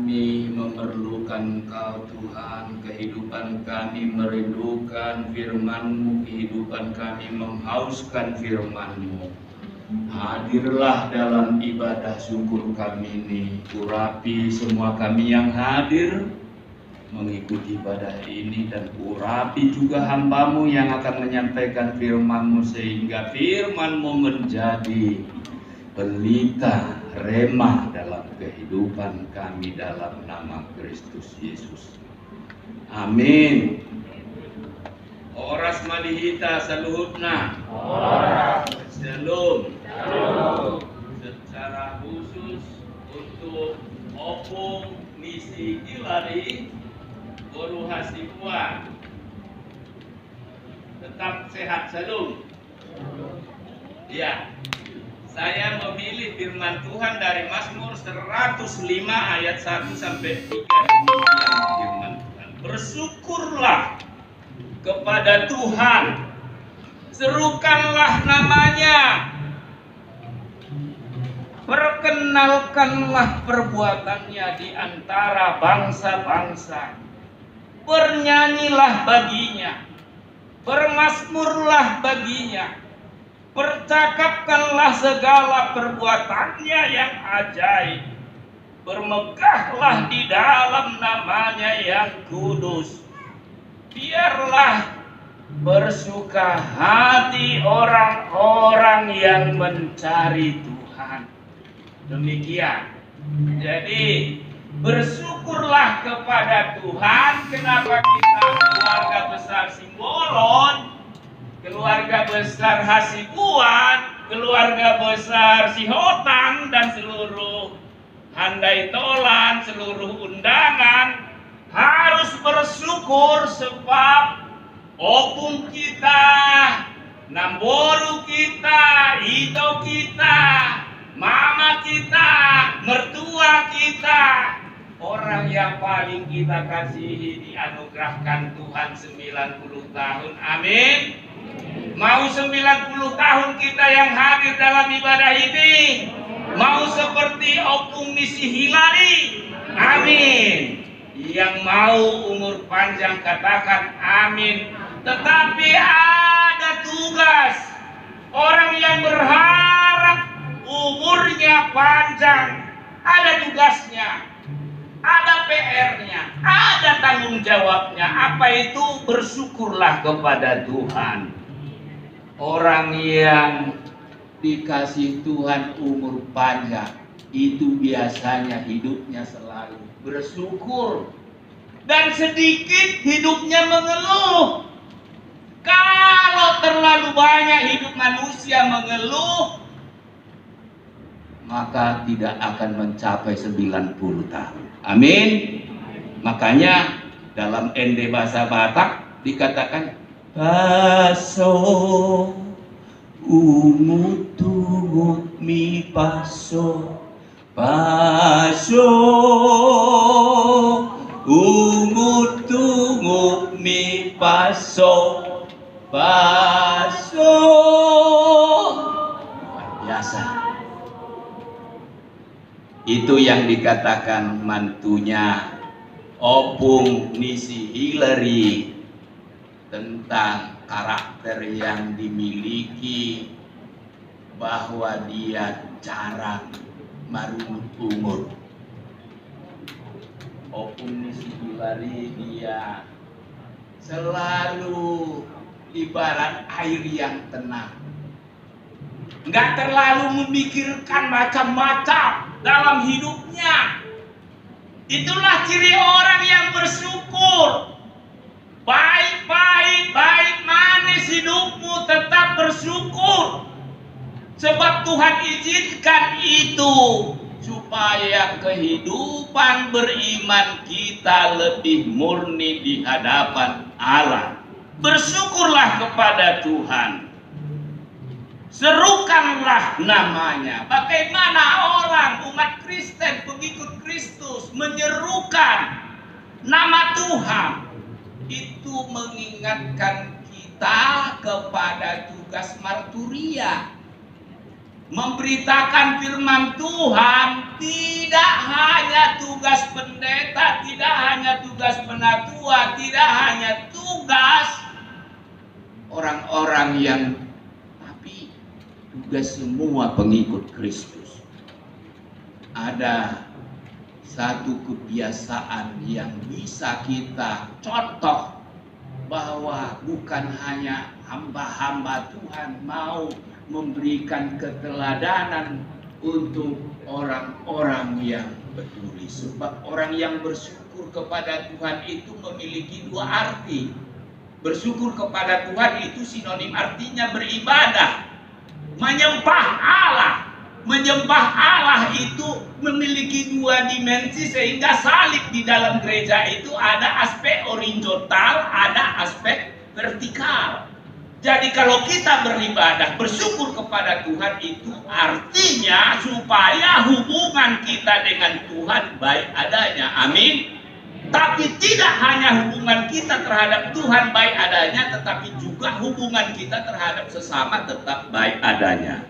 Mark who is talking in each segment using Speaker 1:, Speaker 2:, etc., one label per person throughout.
Speaker 1: Kami memerlukan Engkau Tuhan, kehidupan kami merindukan firman-Mu, kehidupan kami menghauskan firman-Mu. Hadirlah dalam ibadah syukur kami ini, urapi semua kami yang hadir mengikuti ibadah ini, dan urapi juga hamba-Mu yang akan menyampaikan firman-Mu, sehingga firman-Mu menjadi pelita remah dalam kehidupan kami dalam nama Kristus Yesus. Amin. Oras madihita saluhutna. Shalom. Secara khusus untuk Opung Misi Hilary Guru Hasibuan, tetap sehat shalom. Ya, saya memilih firman Tuhan dari Mazmur 105 ayat 1 sampai 3. Firman Tuhan. Bersyukurlah kepada Tuhan, serukanlah namanya, perkenalkanlah perbuatannya di antara bangsa-bangsa, bernyanyilah baginya, bermazmurlah baginya, percakapkanlah segala perbuatannya yang ajaib, bermegahlah di dalam namanya yang kudus. Biarlah bersuka hati orang-orang yang mencari Tuhan. Demikian. Jadi bersyukurlah kepada Tuhan. Kenapa kita keluarga besar Simbolon, keluarga besar Hasibuan, keluarga besar Sihotang, dan seluruh Handai Tolan, seluruh undangan harus bersyukur sebab opung kita, namboru kita, ito kita, mama kita, mertua kita, orang yang paling kita kasihi dianugerahkan Tuhan 90 tahun. Amin. Mau 90 tahun kita yang hadir dalam ibadah ini, mau seperti Opung Misi Hilary. Amin. Yang mau umur panjang katakan amin. Tetapi ada tugas orang yang berharap umurnya panjang, ada tugasnya, ada PR-nya, ada tanggung jawabnya. Apa itu? Bersyukurlah kepada Tuhan. Orang yang dikasih Tuhan umur panjang itu biasanya hidupnya selalu bersyukur, dan sedikit hidupnya mengeluh. Kalau terlalu banyak hidup manusia mengeluh, maka tidak akan mencapai 90 tahun. Amin. Makanya dalam ende bahasa Batak dikatakan baso umutu mi paso, baso umutu mi paso, baso. Luar biasa. Itu yang dikatakan mantunya Opung Misi Hilary tentang karakter yang dimiliki, bahwa dia jarang marunut umur. Opung Misi Hilary dia selalu ibarat air yang tenang, nggak terlalu memikirkan macam-macam dalam hidupnya. Itulah ciri orang yang bersyukur. Baik-baik, baik manis hidupmu, tetap bersyukur. Sebab Tuhan izinkan itu supaya kehidupan beriman kita lebih murni di hadapan Allah. Bersyukurlah kepada Tuhan. Serukanlah namanya. Bagaimana orang umat Kristen, pengikut Kristus menyerukan nama Tuhan? Itu mengingatkan kita kepada tugas marturia. Memberitakan firman Tuhan tidak hanya tugas pendeta, tidak hanya tugas penatua, tidak hanya tugas orang-orang yang, tapi tugas semua pengikut Kristus. Ada satu kebiasaan yang bisa kita contoh, bahwa bukan hanya hamba-hamba Tuhan mau memberikan keteladanan untuk orang-orang yang peduli. Sebab orang yang bersyukur kepada Tuhan itu memiliki dua arti. Bersyukur kepada Tuhan itu sinonim artinya beribadah, menyembah Allah. Menyembah Allah itu memiliki dua dimensi, sehingga salib di dalam gereja itu ada aspek horizontal, ada aspek vertikal. Jadi kalau kita beribadah, bersyukur kepada Tuhan, itu artinya supaya hubungan kita dengan Tuhan baik adanya. Amin. Tapi tidak hanya hubungan kita terhadap Tuhan baik adanya, tetapi juga hubungan kita terhadap sesama tetap baik adanya.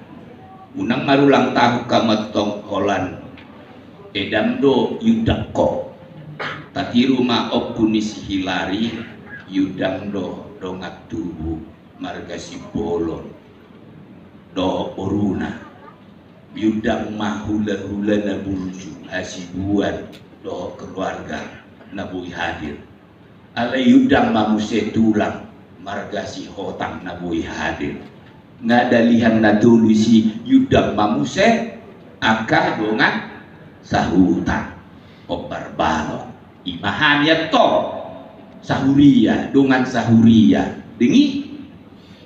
Speaker 1: Unang marulang tahu kamatong holan edamdo yudako tati rumah okunis hilari yudangdo dongat tubuh margasi bolon do oruna yudang mahula-hula naburju hasibuan do keluarga nabui hadir ala yudang mamuse tulang margasi hotang nabui hadir ngadalihan nadulu si yudang mamuse aka dongan sahutan obar balon imahannya to sahuria dongan sahuria dengi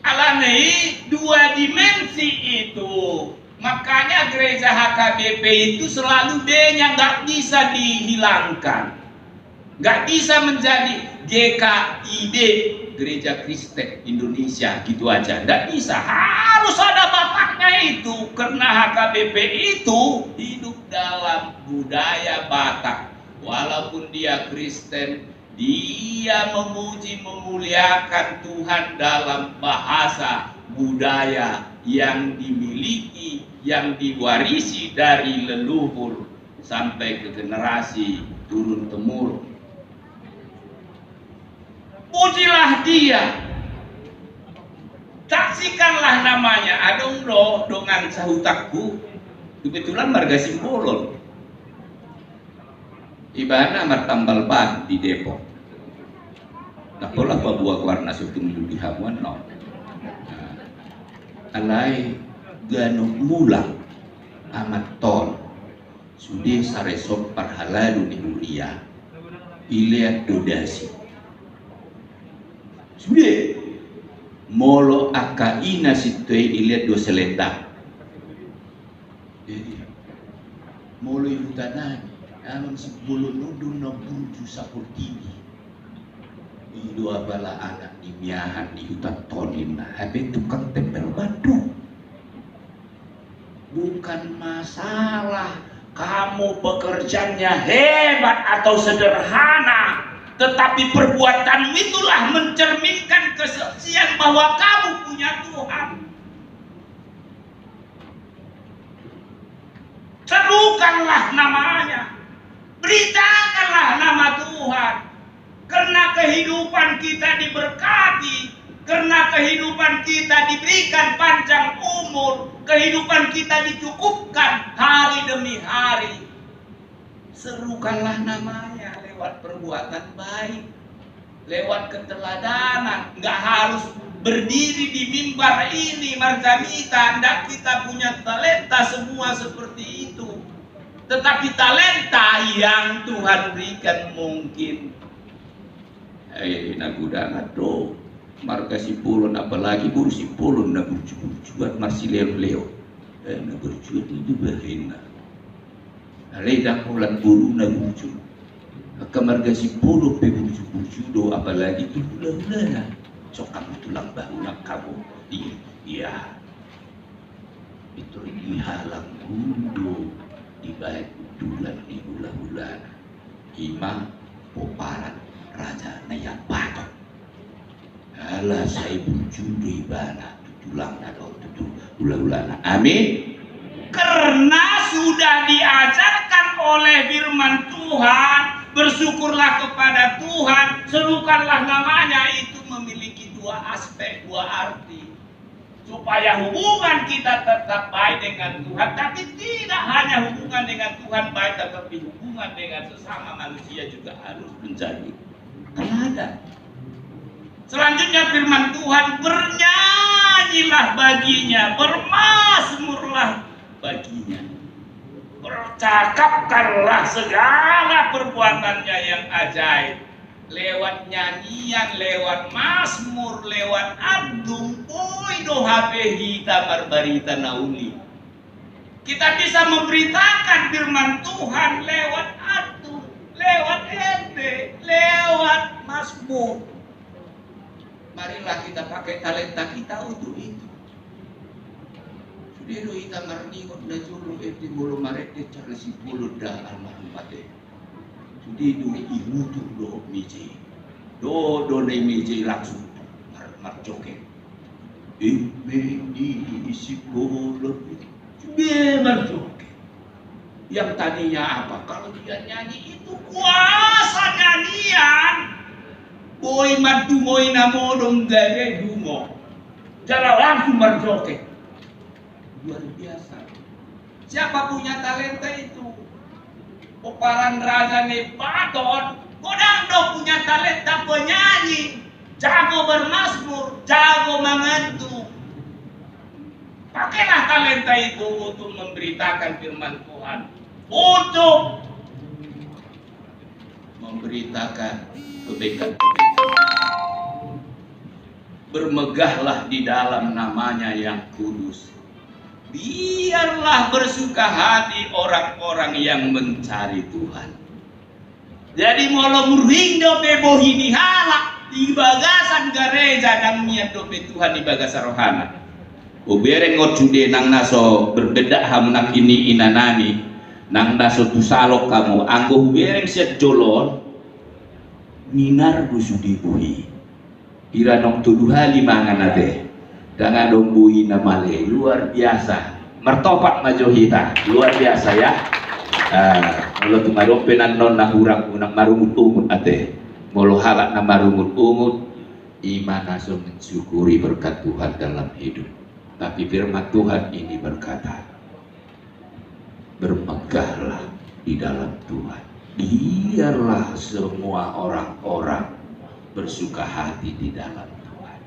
Speaker 1: alanei dua dimensi itu. Makanya gereja HKBP itu selalu D-nya nggak bisa dihilangkan, nggak bisa menjadi GKID, Gereja Kristen Indonesia gitu aja, nggak bisa, harus ada bapaknya itu. Karena HKBP itu hidup dalam budaya Batak. Walaupun dia Kristen, dia memuji memuliakan Tuhan dalam bahasa budaya yang dimiliki, yang diwarisi dari leluhur sampai ke generasi turun temurun. Pujilah dia, saksikanlah namanya. Adong do dongan sahutakku, kebetulan marga Simbolon, ibana martambal ban di Depok. Nakola pabuak warna sutung di hamuan no. Alai gano mulang amat ton sude saresok parhalalu ni mulia iliat dodasi sude molo akaina sitwe iliat do selendang jadi molo yutanani aman sebulu nudun no bunju sapurtini dua bala anak di miahan di hutan tonin habe tukang tempel batu. Bukan masalah kamu pekerjaannya hebat atau sederhana, tetapi perbuatanmu itulah mencerminkan kesaksian bahwa kamu punya Tuhan. Serukanlah namanya, beritakanlah nama Tuhan. Karena kehidupan kita diberkati, karena kehidupan kita diberikan panjang umur, kehidupan kita dicukupkan hari demi hari. Serukanlah namanya lewat perbuatan baik, lewat keteladanan. Nggak harus berdiri di mimbar ini margamita, ndak kita punya talenta semua seperti itu. Tetapi talenta yang Tuhan berikan mungkin nagudangan do marga Sipulon, apalagi buru Sipulon na burju-burjuan masih leo-leo na burju itu bahina aleda mulan buru na burju ke marga Sipulon pe burju-burju do apalagi itu bulan-bulan cokam tulang bahu nak kamu iya itu dihalang bundo dibaik bulan di bulan-bulan imam poparan raja nayak batok ala saya buju di bana tulang nado tutu ulah-ulana amin Karena sudah diajarkan oleh firman Tuhan, bersyukurlah kepada Tuhan, serukanlah namanya, itu memiliki dua aspek, dua arti. Supaya hubungan kita tetap baik dengan Tuhan, tapi tidak hanya hubungan dengan Tuhan baik, tetapi hubungan dengan sesama manusia juga harus menjadi teladan. Selanjutnya firman Tuhan, bernyanyilah baginya, bermazmurlah baginya, bercakapkanlah segala perbuatannya yang ajaib. Lewat nyanyian, lewat mazmur, lewat adung, do hape hita barbarita nauni. Kita bisa memberitakan firman Tuhan lewat adung, lewat ente, lewat mazmur. Marilah kita pakai talenta kita untuk itu. Sudah do ita marningot na julu ente bolo marete carasi bolo da almarhum ate. Sudah do ihutu do meje. Do ne meje langsung marjoke. Isi bolo. Sudah marjoke. Yang tadinya apa? Kalau dia nyanyi itu kuasa nyanyian. Boy madumoy na modong gaya dungo. Jalan langsung marjoke. Luar biasa. Siapa punya talenta itu? Oparan raja Nebaton. Kodang do punya talenta penyanyi. Jago bermazmur, jago mengantuk. Pakailah talenta itu untuk memberitakan firman Tuhan. Untuk memberitakan kebaikan-kebaikan. Bermegahlah di dalam namanya yang kudus. Biarlah bersuka hati orang-orang yang mencari Tuhan. Jadi molo murhing dope bohini halak di bagasan gereja dan niat dope Tuhan di bagasa rohana. Ubereng ngocude nang naso berbeda hamnak ini inanani nang naso tusalok kamu anggo ubereng siat jolon minar busudi buhi ira nong tuduha limangan ate dengan dong buhi namale luar biasa mertopat majohita luar biasa ya. Molo tumadompe nan non nahurang unang marungut-ungut ate molo halak na marungut-ungut iman naso mensyukuri berkat Tuhan dalam hidup. Tapi firman Tuhan ini berkata, bermegahlah di dalam Tuhan. Biarlah semua orang-orang bersuka hati di dalam Tuhan.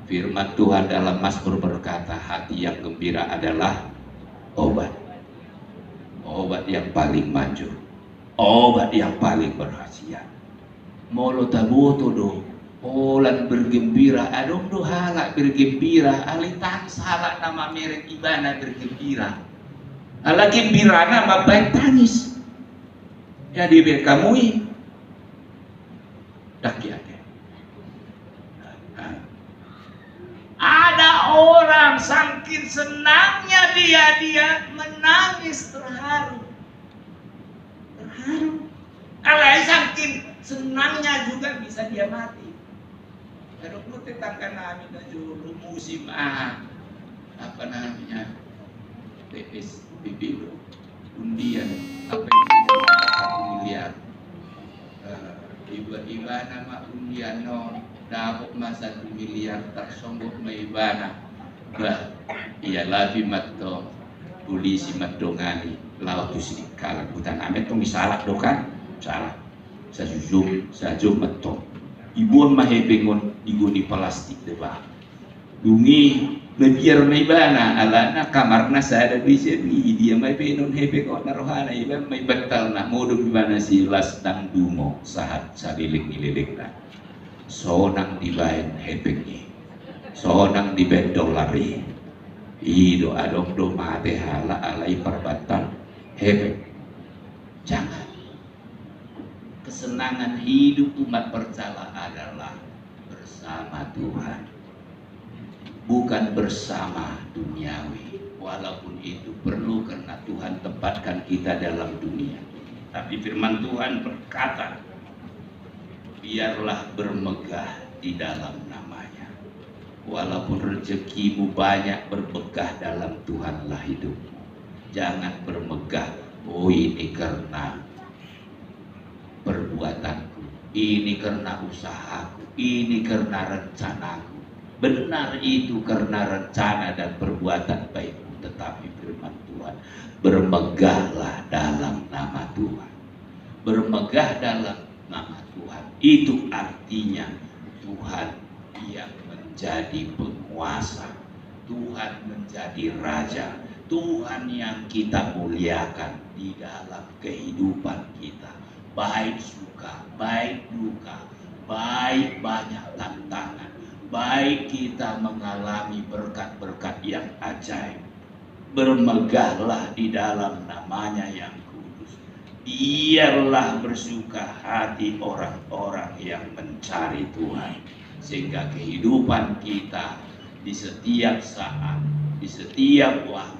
Speaker 1: Firman Tuhan dalam Mazmur berkata, hati yang gembira adalah obat. Obat yang paling manjur. Obat yang paling berkhasiat. Molo taboto do. Olan bergembira, adong do halak bergembira, alitan salak nama merek ibana bergembira. Ala gembira nama baik tangis. Ya di berkamui. Dakiake. Ada orang saking senangnya dia menangis terharu. Terharu. Alai saking senangnya juga bisa dia mati. Kalau lu tetangkan kami dulu musim apa namanya PSBB undian apa itu 1 miliar tiba-tiba nama undian no dapat mas 1 miliar tersombong maibana bah iya labi matto polisi matongani laut sini kalau hutan amet tuh misalak dokan salah sajum matto ibuan mahepengon iguni plastik deba dungi mebiar maibana alana kamarna sada bisa ni dia mahepenon hepengon narohana iba may batal na modo ibana si las dang dumo sahat salilik na sonang dibayan hepengi sonang dibayan dolari ido adong do mate hala alai perbatan hepeng jangan. Kesenangan hidup umat percaya adalah bersama Tuhan, bukan bersama duniawi. Walaupun itu perlu karena Tuhan tempatkan kita dalam dunia. Tapi firman Tuhan berkata, biarlah bermegah di dalam namanya. Walaupun rezekimu banyak, bermegah dalam Tuhanlah hidupmu. Jangan bermegah, oh ini karena perbuatanku, ini karena usahaku, ini karena rencanaku. Benar itu karena rencana dan perbuatan baikku, tetapi firman Tuhan, bermegahlah dalam nama Tuhan. Bermegah dalam nama Tuhan, itu artinya Tuhan yang menjadi penguasa, Tuhan menjadi raja, Tuhan yang kita muliakan di dalam kehidupan kita, baik suka, baik duka, baik banyak tantangan, baik kita mengalami berkat-berkat yang ajaib. Bermegahlah di dalam namanya yang kudus. Biarlah bersuka hati orang-orang yang mencari Tuhan, sehingga kehidupan kita di setiap saat, di setiap waktu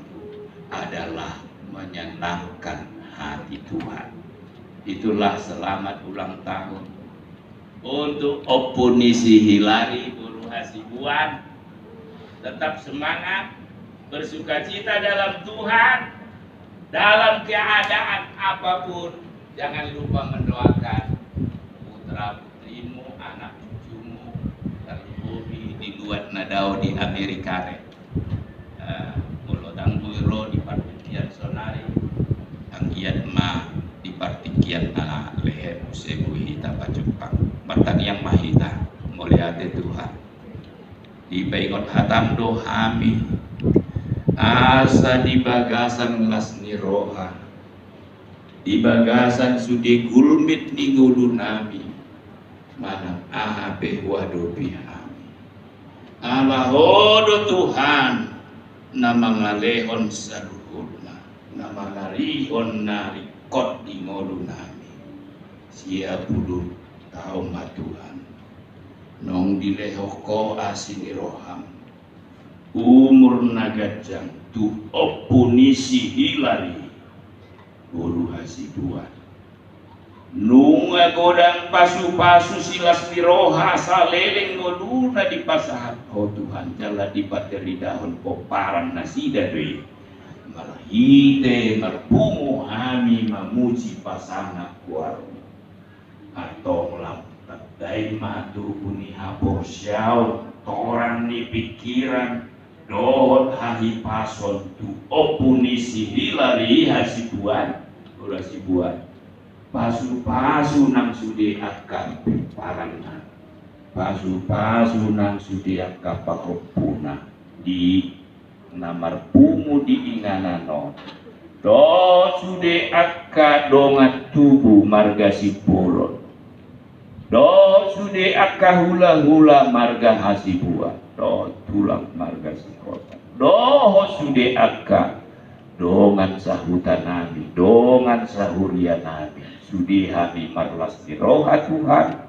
Speaker 1: adalah menyenangkan hati Tuhan. Itulah selamat ulang tahun untuk Opunisi Hilary Buru Hasibuan. Tetap semangat, bersukacita dalam Tuhan, dalam keadaan apapun. Jangan lupa mendoakan putra putrimu, anak cucumu, terlebih dibuat nadao di Amerika. Mulodang buiro di partikian sonari, ang iyan ma di partikian lehe musebu hita pacupang, batang yang mahita, muliate Tuhan. Di baikot hatam dohami, asa di bagasan lasni roha, di bagasan sudi gulmit ni ngulunami, manang ahabe wadobi hami. Alahodo Tuhan, nama ngalehon saluhurna, nama narihon narikot di ngulunami. Siap bulu tau ma Tuhan, nong dilehoko asini roham. Umur nagajang tu Opunisi Hilary Buru Hasibuan. Nunga godang pasu-pasu silas diroha saleleng ngoduna di pasahat. Oh Tuhan, jala di bateri dahon poparan nasida doi. Marhite marpumu hami mamuji pasangan kuaru. Atau melampat dai matu puni hapor syau torang ni pikiran dohot hahi pason tu Opunisi Hilary Hasibuan. Buru Hasibuan. Pasu-pasu nang sudi akan parana, pasu-pasu nang sudi akan pakopuna di namar pumu di inganano. Do sudi akan dongat tubuh marga Sipulon. Do sudi akan hula-hula marga Hasibuan. Do tulang marga Sikota. Do sudi akan dongan sahutan nabi, dongan sahuria nabi. Sudi hami marlas di roha Tuhan,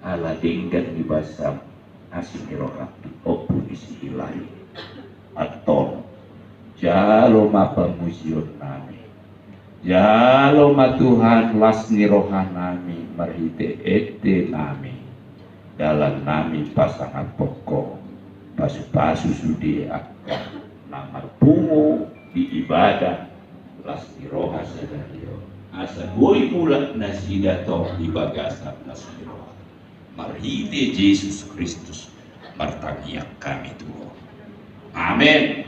Speaker 1: ala denggan di basam asin di roha Opunisi Hilary. Atau jalo ma pemusion nami, jalo ma Tuhan las ni roha nami marhite ete nami, dalam nami pasangan pokok, pasu-pasu sudi akan namar pungu di ibadah las di roha sadario. Asa boy pula nasida to di bagasan nasida roha. Marhite Yesus Kristus martangyak kami Tuhan. Amin.